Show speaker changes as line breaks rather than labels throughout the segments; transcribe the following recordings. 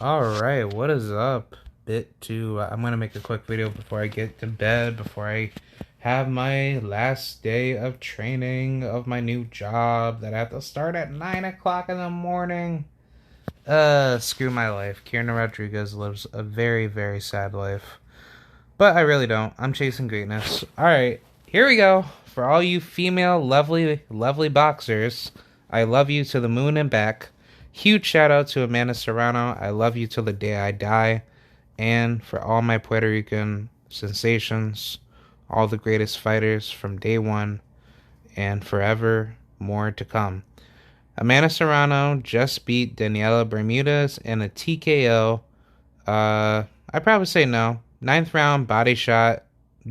Alright, what is up? Bit 2. I'm gonna make a quick video before I get to bed, before I have my last day of training of my new job that I have to start at 9 o'clock in the morning. Screw my life. Kieran Rodriguez lives a very, very sad life. But I really don't. I'm chasing greatness. Alright, here we go. For all you female, lovely, lovely boxers, I love you to the moon and back. Huge shout out to Amanda Serrano. I love you till the day I die. And for all my Puerto Rican sensations, all the greatest fighters from day one and forever more to come. Amanda Serrano just beat Daniela Bermudez in a TKO. I'd probably say no. Ninth round body shot,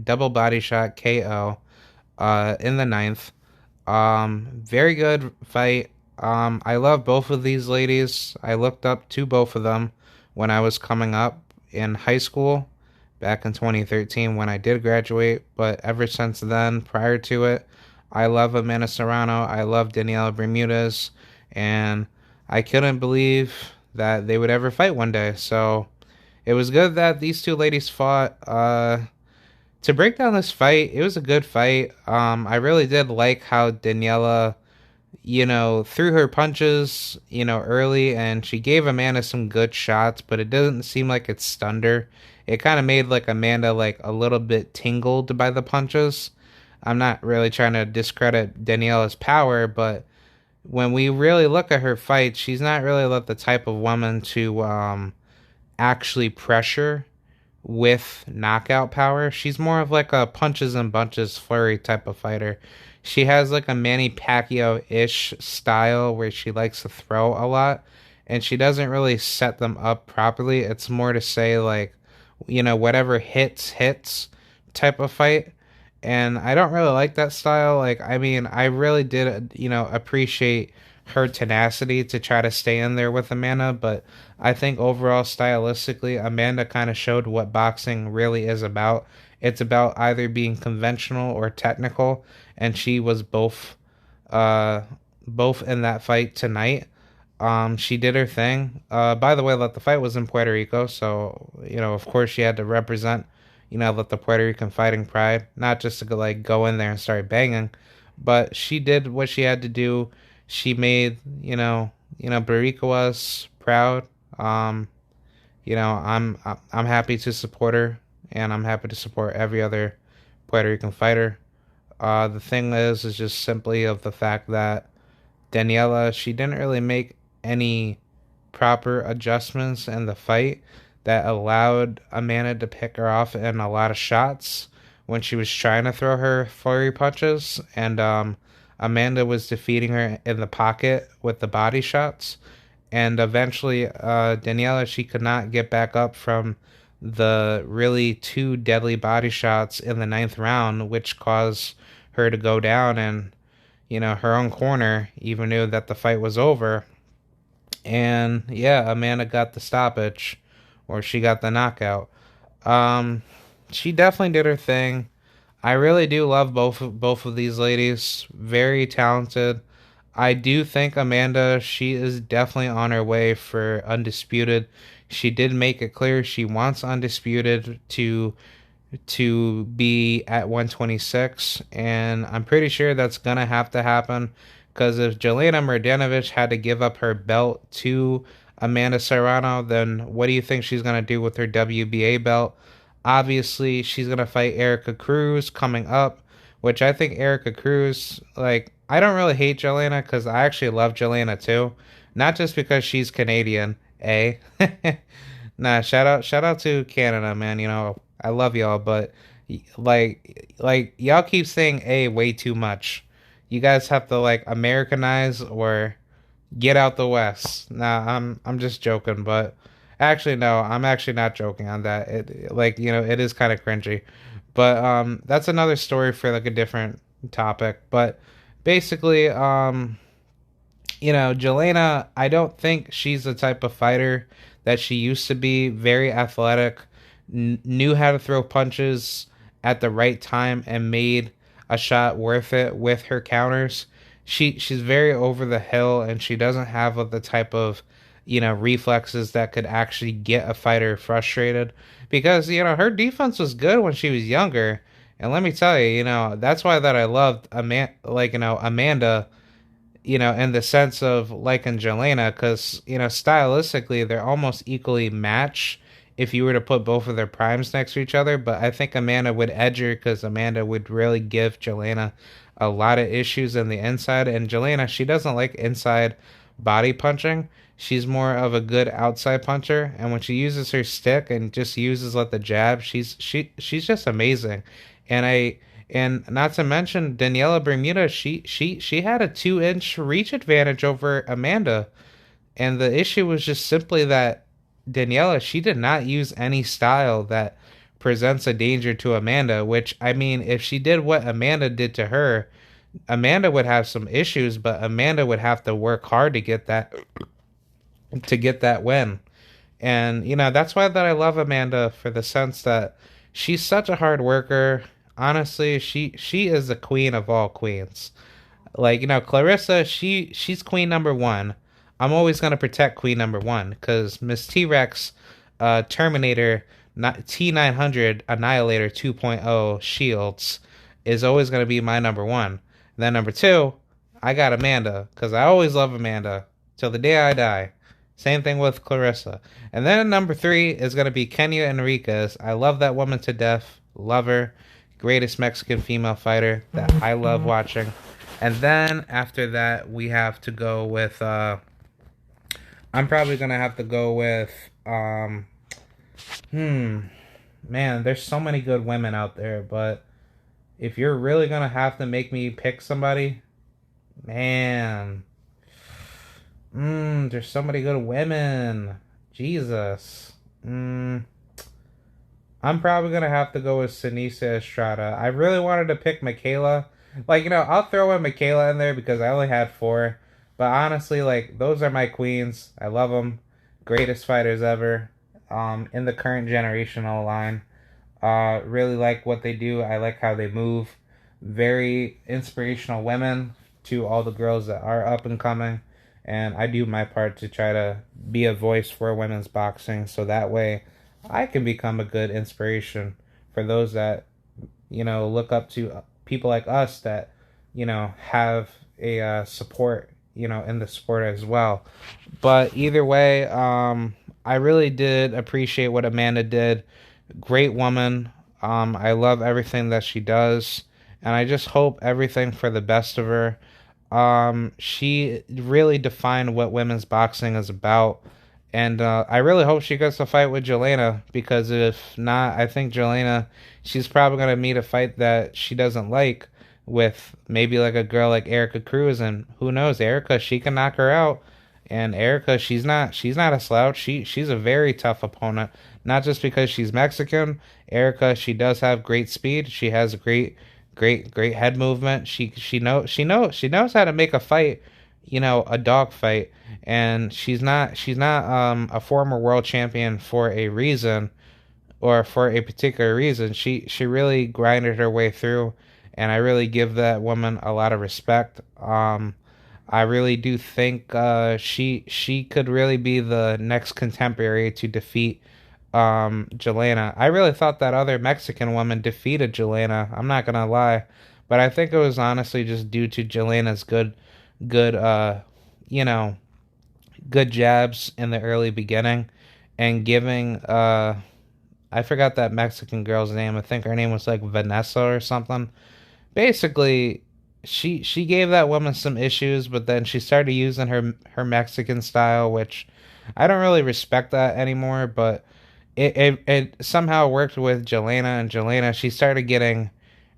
double body shot KO. In the ninth. Very good fight. I love both of these ladies. I looked up to both of them when I was coming up in high school back in 2013 when I did graduate. But ever since then, prior to it, I love Amanda Serrano. I love Daniela Bermudez. And I couldn't believe that they would ever fight one day. So it was good that these two ladies fought. To break down this fight, it was a good fight. I really did like how Daniela, threw her punches, early, and she gave Amanda some good shots, but it doesn't seem like it stunned her. It kind of made like Amanda like a little bit tingled by the punches. I'm not really trying to discredit Daniela's power, but when we really look at her fight, she's not really like the type of woman to actually pressure with knockout power. She's more of like a punches and bunches flurry type of fighter. She has like a Manny Pacquiao-ish style where she likes to throw a lot and she doesn't really set them up properly. It's more to say like, whatever hits type of fight. And I don't really like that style. Like, I mean, I really did, appreciate her tenacity to try to stay in there with Amanda, but I think overall stylistically, Amanda kind of showed what boxing really is about. It's about either being conventional or technical, and she was both in that fight tonight. She did her thing. By the way, that the fight was in Puerto Rico, so of course, she had to represent, let the Puerto Rican fighting pride, not just to like go in there and start banging, but she did what she had to do. She made, Baricoas proud. Um, I'm happy to support her, and I'm happy to support every other Puerto Rican fighter. The thing is just simply of the fact that Daniela, she didn't really make any proper adjustments in the fight that allowed Amanda to pick her off in a lot of shots when she was trying to throw her flurry punches, and Amanda was defeating her in the pocket with the body shots. And eventually, Daniela, she could not get back up from the really two deadly body shots in the ninth round, which caused her to go down. And, her own corner even knew that the fight was over. And yeah, Amanda got the stoppage, or she got the knockout. Um, she definitely did her thing. I really do love both of these ladies. Very talented. I do think Amanda, she is definitely on her way for undisputed. She did make it clear she wants undisputed to be at 126, and I'm pretty sure that's gonna have to happen because if Jelena Mrdjenovich had to give up her belt to Amanda Serrano, then what do you think she's gonna do with her WBA belt? Obviously, she's gonna fight Erica Cruz coming up, which I think Erica Cruz, like, I don't really hate Jelena because I actually love Jelena too, not just because she's Canadian, eh? Nah, shout out to Canada, man. I love y'all, but like y'all keep saying "a" way too much. You guys have to like Americanize or get out the West. Nah, I'm just joking, but actually no, I'm actually not joking on that. It like it is kind of cringy, but that's another story for like a different topic. But basically, Jelena, I don't think she's the type of fighter that she used to be. Very athletic, knew how to throw punches at the right time, and made a shot worth it with her counters. She's very over the hill, and she doesn't have the type of, reflexes that could actually get a fighter frustrated. Because, her defense was good when she was younger. And let me tell you, that's why that I loved Amanda, in the sense of like in Jelena, because, stylistically, they're almost equally matched if you were to put both of their primes next to each other. But I think Amanda would edge her because Amanda would really give Jelena a lot of issues in the inside. And Jelena, she doesn't like inside body punching. She's more of a good outside puncher. And when she uses her stick and just uses like the jab, she's just amazing. And not to mention Daniela Bermudez, she had a 2-inch reach advantage over Amanda. And the issue was just simply that Daniela, she did not use any style that presents a danger to Amanda, which, I mean, if she did what Amanda did to her, Amanda would have some issues, but Amanda would have to work hard to get that win. And that's why that I love Amanda, for the sense that she's such a hard worker. Honestly, she is the queen of all queens. Like, Clarissa, she's queen number one. I'm always gonna protect queen number one because Miss T Rex, Terminator, T900 Annihilator 2.0 Shields is always gonna be my number one. And then number two, I got Amanda because I always love Amanda till the day I die. Same thing with Clarissa. And then number three is gonna be Kenya Enriquez. I love that woman to death. Love her. Greatest Mexican female fighter that I love watching. And then after that, we have to go with. I'm probably gonna have to go with. Man, there's so many good women out there, but if you're really gonna have to make me pick somebody, man, there's so many good women. Jesus. I'm probably gonna have to go with Sinisa Estrada. I really wanted to pick Michaela. Like, I'll throw in Michaela in there because I only had four. But honestly, like, those are my queens. I love them. Greatest fighters ever. In the current generational line. Really like what they do. I like how they move. Very inspirational women to all the girls that are up and coming. And I do my part to try to be a voice for women's boxing. So that way I can become a good inspiration for those that, look up to people like us that, have a support, in the sport as well. But either way, I really did appreciate what Amanda did. Great woman. I love everything that she does. And I just hope everything for the best of her. She really defined what women's boxing is about. And I really hope she gets to fight with Jelena, because if not, I think Jelena, she's probably going to meet a fight that she doesn't like with maybe like a girl like Erica Cruz, and who knows, Erica, she can knock her out. And Erica, she's not a slouch. She's a very tough opponent, not just because she's Mexican. Erica, she does have great speed. She has great head movement. She knows how to make a fight, a dog fight. And she's not a former world champion for a reason, or for a particular reason. She really grinded her way through, and I really give that woman a lot of respect. I really do think she could really be the next contemporary to defeat Jelena. I really thought that other Mexican woman defeated Jelena. I'm not gonna lie, but I think it was honestly just due to Jelena's good good jabs in the early beginning, and giving I forgot that Mexican girl's name. I think her name was like Vanessa or something. Basically, she gave that woman some issues, but then she started using her Mexican style, which I don't really respect that anymore, but it somehow worked with Jelena. And Jelena, she started getting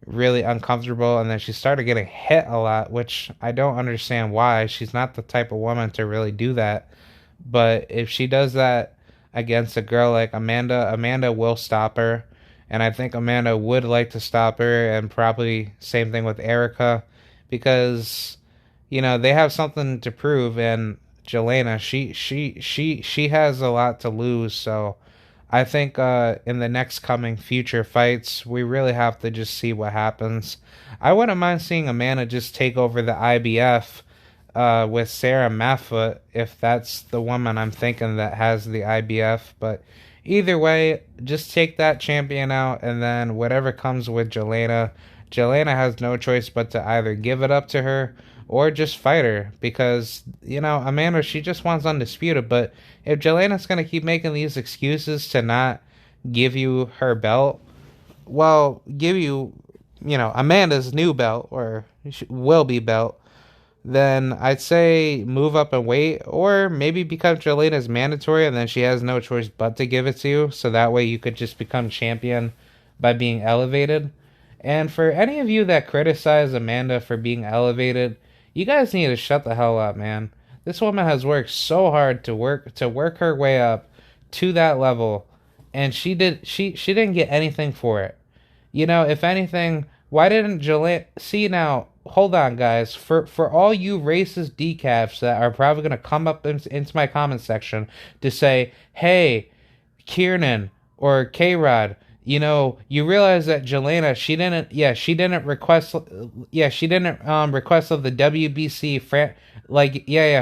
really uncomfortable, and then she started getting hit a lot, which I don't understand why. She's not the type of woman to really do that. But if she does that against a girl like Amanda will stop her. And I think Amanda would like to stop her, and probably same thing with Erica, because they have something to prove. And Jelena, she has a lot to lose. So I think in the next coming future fights, we really have to just see what happens. I wouldn't mind seeing Amanda just take over the IBF with Sarah Matfoot, if that's the woman I'm thinking that has the IBF. But either way, just take that champion out, and then whatever comes with Jelena has no choice but to either give it up to her or just fight her, because Amanda, she just wants undisputed. But if Jelena's gonna keep making these excuses to not give you her belt, well, give you Amanda's new belt, or will be belt, then I'd say move up and wait, or maybe become Jelena's mandatory, and then she has no choice but to give it to you, so that way you could just become champion by being elevated. And for any of you that criticize Amanda for being elevated, you guys need to shut the hell up, man. This woman has worked so hard to work her way up to that level, and she didn't get anything for it. If anything, why didn't Jelena see now? Hold on, guys. For all you racist decafs that are probably gonna come up into my comment section to say, "Hey, Kiernan or K-Rod, you realize that Jelena, she didn't request of the WBC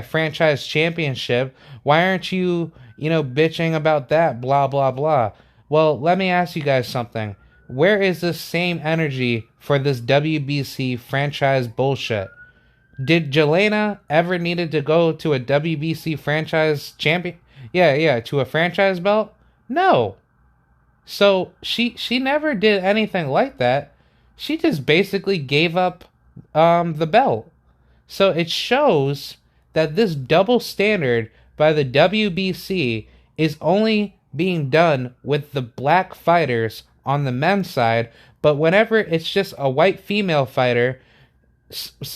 franchise championship. Why aren't you bitching about that? Blah blah blah." Well, let me ask you guys something. Where is this same energy for this WBC franchise bullshit? Did Jelena ever needed to go to a WBC franchise champion? Yeah, to a franchise belt? No. So she never did anything like that. She just basically gave up the belt. So it shows that this double standard by the WBC is only being done with the black fighters on the men's side, but whenever it's just a white female fighter,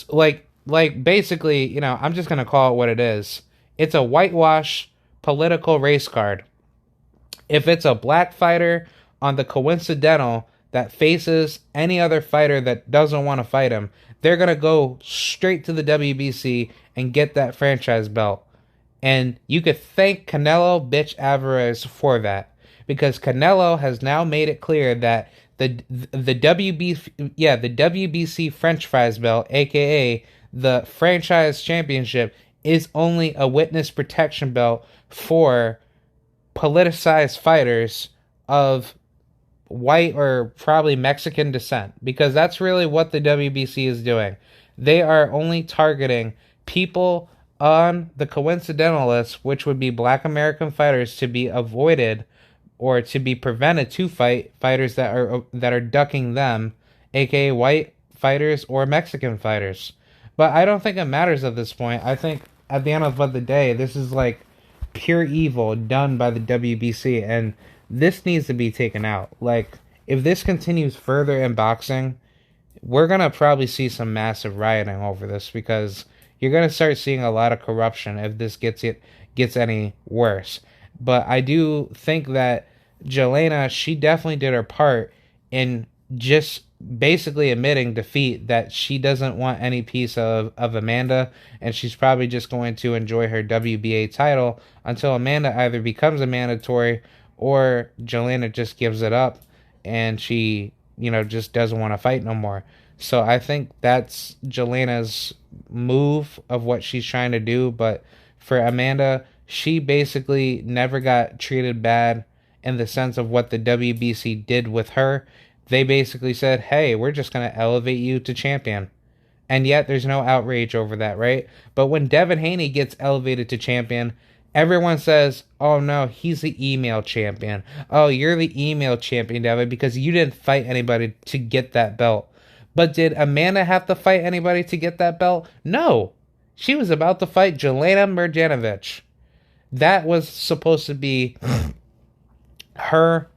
like basically, I'm just gonna call it what it is. It's a whitewash political race card. If it's a black fighter on the coincidental that faces any other fighter that doesn't want to fight him, they're gonna go straight to the WBC and get that franchise belt. And you could thank Canelo bitch Alvarez for that, because Canelo has now made it clear that the WBC French fries belt, aka the franchise championship, is only a witness protection belt for politicized fighters of white or probably Mexican descent, because that's really what the WBC is doing. They are only targeting people on the coincidental list, which would be black American fighters, to be avoided or to be prevented to fight fighters that are ducking them, aka white fighters or Mexican fighters. But I don't think it matters at this point. I think at the end of the day, this is like pure evil done by the WBC, and this needs to be taken out. Like, if this continues further in boxing, we're gonna probably see some massive rioting over this, because you're gonna start seeing a lot of corruption if this gets any worse. But I do think that Jelena, she definitely did her part in just basically admitting defeat, that she doesn't want any piece of Amanda, and she's probably just going to enjoy her WBA title until Amanda either becomes a mandatory or Jelena just gives it up and she, just doesn't want to fight no more. So I think that's Jelena's move of what she's trying to do. But for Amanda, she basically never got treated bad in the sense of what the WBC did with her. They basically said, "Hey, we're just going to elevate you to champion." And yet there's no outrage over that, right? But when Devin Haney gets elevated to champion, everyone says, "Oh no, he's the email champion. Oh, you're the email champion, Devin, because you didn't fight anybody to get that belt." But did Amanda have to fight anybody to get that belt? No. She was about to fight Jelena Mrdjanovic. That was supposed to be her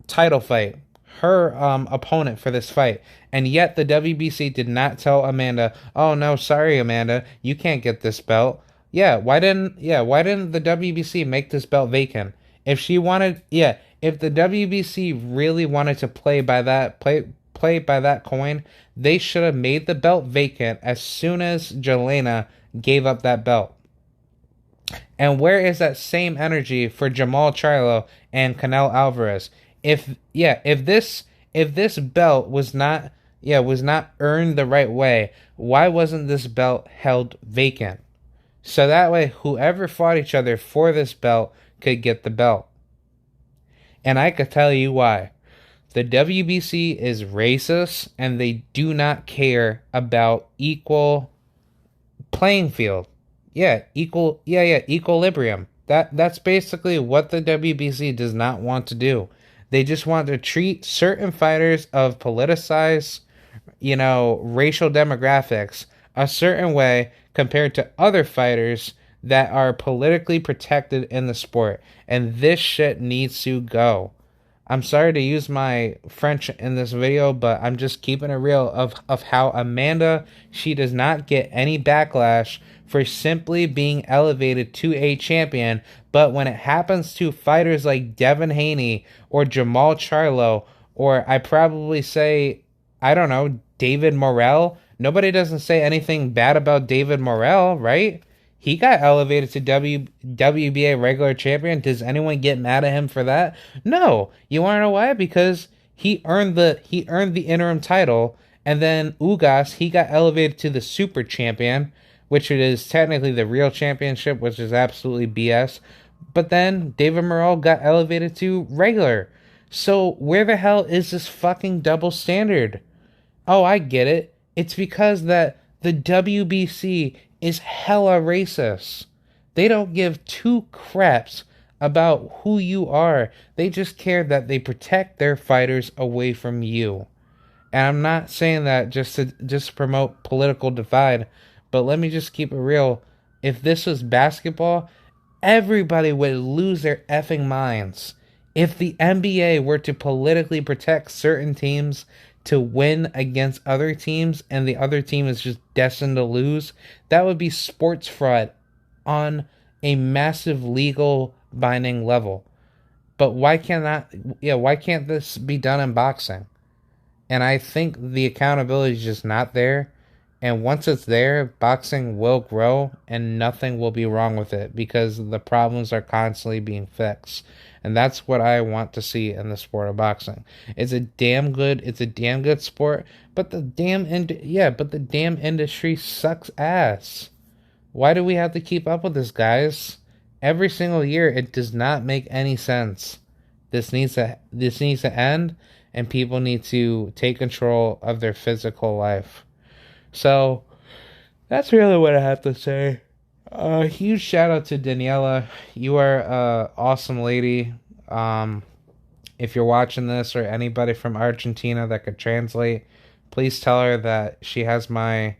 title fight, her opponent for this fight. And yet the WBC did not tell Amanda, "Oh no, sorry Amanda, you can't get this belt." Why didn't the WBC make this belt vacant? If she wanted, if the WBC really wanted to play by that coin, they should have made the belt vacant as soon as Jelena gave up that belt. And where is that same energy for Jamal Charlo and Canelo Alvarez? If this belt was not earned the right way, why wasn't this belt held vacant? So that way, whoever fought each other for this belt could get the belt. And I could tell you why. The WBC is racist and they do not care about equal playing field. Equilibrium. That's basically what the WBC does not want to do. They just want to treat certain fighters of politicized, racial demographics a certain way compared to other fighters that are politically protected in the sport. And this shit needs to go. I'm sorry to use my French in this video, but I'm just keeping it real of how Amanda, she does not get any backlash for simply being elevated to a champion. But when it happens to fighters like Devin Haney or Jamal Charlo, or I probably say, I don't know, David Morrell, nobody doesn't say anything bad about David Morrell, right? He got elevated to WBA regular champion. Does anyone get mad at him for that? No. You want to know why? Because he earned the interim title, and then Ugas, he got elevated to the super champion, which is technically the real championship, which is absolutely BS. But then David Morrell got elevated to regular. So where the hell is this fucking double standard? Oh, I get it. It's because that the WBC is hella racist. They don't give two craps about who you are. They just care that they protect their fighters away from you. And I'm not saying that just to promote political divide, but let me just keep it real. If this was basketball, everybody would lose their effing minds. If the NBA were to politically protect certain teams to win against other teams and the other team is just destined to lose, that would be sports fraud on a massive legal binding level. But why can't this be done in boxing? And I think the accountability is just not there. And once it's there, boxing will grow and nothing will be wrong with it because the problems are constantly being fixed. And that's what I want to see in the sport of boxing. It's a damn good sport, but the damn industry sucks ass. Why do we have to keep up with this, guys? Every single year it does not make any sense. This needs to end, and people need to take control of their physical life. So that's really what I have to say. A huge shout out to Daniela. You are an awesome lady. If you're watching this or anybody from Argentina that could translate, please tell her that she has my,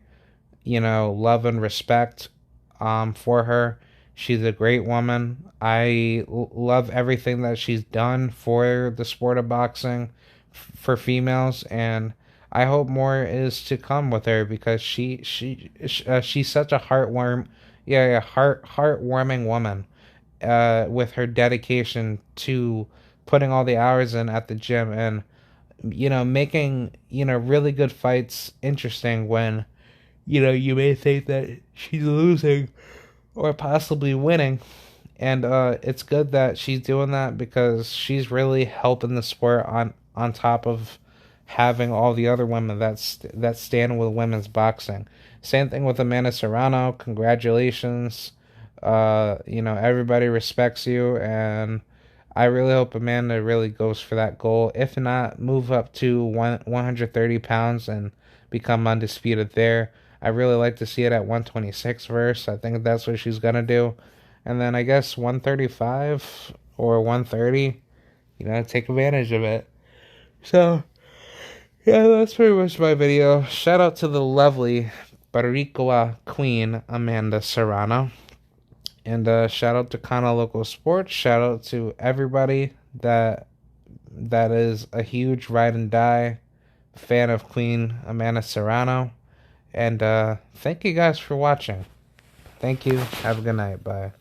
love and respect for her. She's a great woman. I love everything that she's done for the sport of boxing for females, and I hope more is to come with her because she's such a heartwarming woman with her dedication to putting all the hours in at the gym and making really good fights interesting when you may think that she's losing or possibly winning. And it's good that she's doing that because she's really helping the sport on top of having all the other women that stand with women's boxing. Same thing with Amanda Serrano. Congratulations. Everybody respects you, and I really hope Amanda really goes for that goal. If not, move up to 130 pounds and become undisputed there. I really like to see it at 126 verse. I think that's what she's going to do. And then I guess 135 or 130, take advantage of it. So, yeah, that's pretty much my video. Shout out to the lovely Barriqua Queen, Amanda Serrano. And shout out to Kana Local Sports. Shout out to everybody that is a huge ride and die fan of Queen Amanda Serrano. And thank you guys for watching. Thank you. Have a good night. Bye.